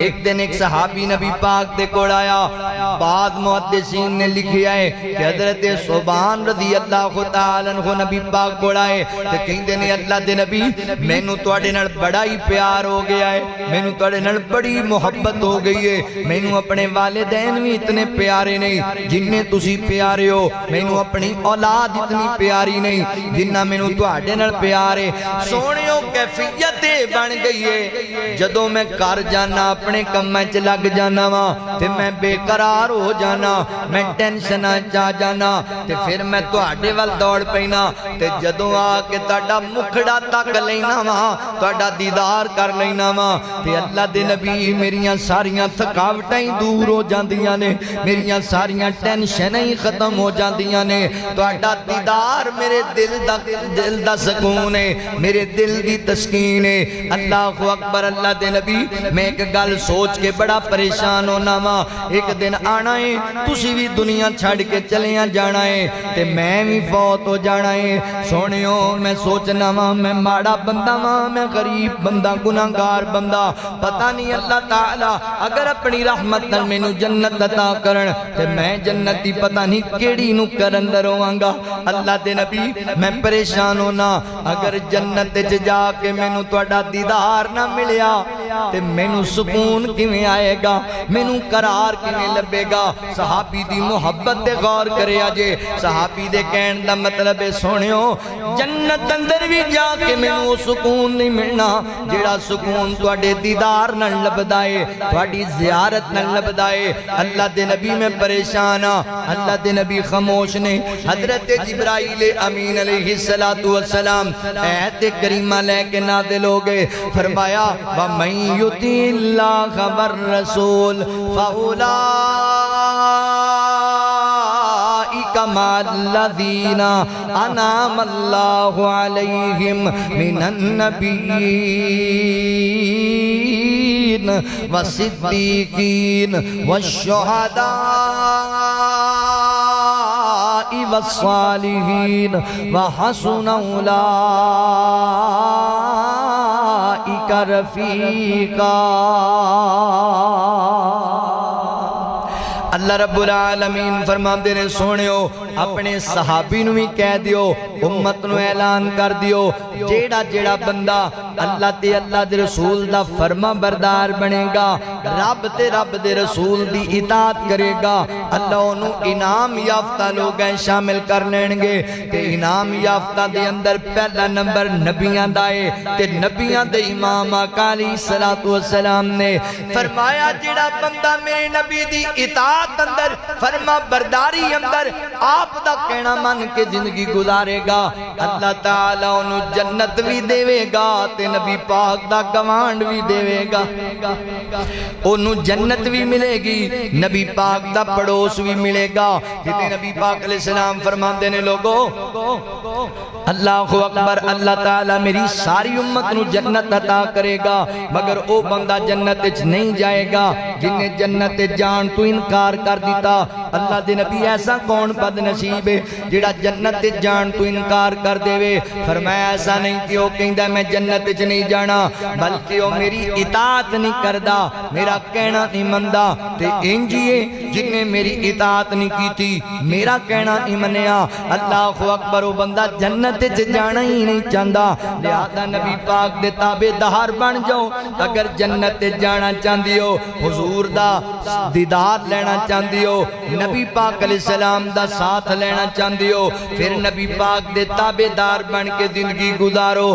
ایک دن ایک صحابی نبی پاک دے کوڑ آیا. بعد محدثین نے لکھیا ہے کہ حضرت صوبان رضی اللہ تعالیٰ عنہ نبی پاک کوڑ آئے تو کہیں نے اللہ دے نبی میں نو توڑے نڑ بڑا ہی پیار ہو گیا ہے, میں نو توڑے نڑ بڑی محبت ہو گئی ہے, میں نو اپنے والدین بھی اتنے پیارے نہیں جنہیں تسی پیارے ہو, میں نو اپنی اولاد اتنی پیاری نہیں جنہ میں نو توڑے نڑ پیارے. سونیوں کیفیتیں بن گئی ہے جدوں میں کر جانا اپنے کمیں لگ جانا وہاں تے میں بے قرار ہو جانا, میں ٹینشنہ چاہ جانا تے پھر میں توڑے وال دوڑ پینا تے جدوں آ کے تاڑا مکھڑا تک لینا وہاں تاڑا دیدار کر لینا وہاں تے اللہ دے نبی میریاں ساریاں تھکاوٹیں دور ہو جاندیاں نے, میریاں ساریاں ٹینشنیں ختم ہو جاندیاں نے, تاڑا دیدار میرے دل دا سکون ہے, میرے دل دی تسکین ہے. اللہ اکبر. اللہ دے نبی میں ایک گل سوچ کے بڑا پریشان ہونا ماں, ایک دن آنا ہے تسی بھی دنیا چھڑ کے چلیاں جانا ہے تے میں بھی فوت ہو جانا ہے. سونیوں میں سوچنا ماں میں ماڑا بندہ ماں, میں غریب بندہ, گناہگار بندہ, پتہ نہیں اللہ تعالیٰ اگر اپنی رحمت نال میں نو جنت عطا کرن تے میں جنتی پتہ نہیں کیڑی نو کرن در ہوانگا. اللہ دے نبی میں پریشان ہونا اگر جنت جا کے میں نو توڑا دیدار نہ ملیا تے میں نو سکون کیویں آئے گا, میں نو قرار کیویں لبے گا. صحابی دی محبت دے غور کرے آجے, صحابی دے کہن دا مطلب ہے سونیوں جنت اندر بھی جا کے میں نو سکون نہیں ملنا جیڑا سکون توڑے دیدار نہ لبدائے, توڑی زیارت نہ لبدائے. اللہ دے نبی میں پریشانا, اللہ دے نبی خاموش نے. حضرت جبرائیل امین علیہ السلام آیت کریمہ لے کے نازل ہو گئے, فرمایا وَمَن يُطِعِ اللَّهَ وَالرَّسُولَ فَأُولَٰئِكَ مَعَ الَّذِينَ أَنْعَمَ اللَّهُ عَلَيْهِمْ مِنَ النَّبِيِّينَ وَالصِّدِّيقِينَ وَالشُّهَدَاءِ وَالصَّالِحِينَ وَحَسُنَ أُولَٰئِكَ رفیقا. اللہ رب العالمین فرماندے نے سونیو اپنے صحابی نو بھی کہہ دیو, امت نو اعلان کر دیو جیڑا جیڑا بندہ اللہ تے اللہ دے رسول دا فرما بردار بنے گا, رب تے رب دے رسول دی اطاعت کرے گا, اللہ انہوں انعام یافتہ لوگیں شامل کر لیں گے. تے انعام یافتہ دے اندر پہلا نمبر نبیان دائے تے نبیان دے امام آقا علیہ السلام نے فرمایا جیڑا بندہ میرے نبی دی اطاعت اندر فرما برداری اندر آپ دا کہنا من کے زندگی گزارے گا, اللہ تعالیٰ انہوں جنت بھی دے گا تے نبی پاک دا گوانڈ بھی دے گا, انہوں جنت بھی ملے گی, نبی پاک دا پڑوس بھی ملے گا. کہتے نبی پاک علیہ السلام فرمان دینے لوگوں اللہ اکبر, اللہ تعالیٰ میری ساری امت نو جنت عطا کرے گا مگر او بندہ جنت نہیں جائے گا جنہیں جنت جان تو انکار کر دیتا. اللہ دے نبی ایسا کون بد نصیب ہے جڑا جنت جان تو انکار کر دے وے. فرمایا ایسا نہیں کہ وہ کہندہ میں جنت نہیں جانا بلکہ وہ میری اطاعت نہیں کردہ, میرا کہنا نہیں مندہ تے انجیے جنہیں میری اطاعت نہیں کی تھی, میرا کہنا نہیں منیا. اللہ اکبر, وہ بندہ جنت جانا ہی نہیں چاندہ. لہذا نبی پاک دے تابع دار بن جاؤ اگر جنت جانا چاندی ہو, حضور دا دیدار لینا چاندی ہو, نبی پاک علیہ السلام دا ساتھ لینا چاندی ہو, پھر نبی پاک دے تابع دار بن کے زندگی گزارو.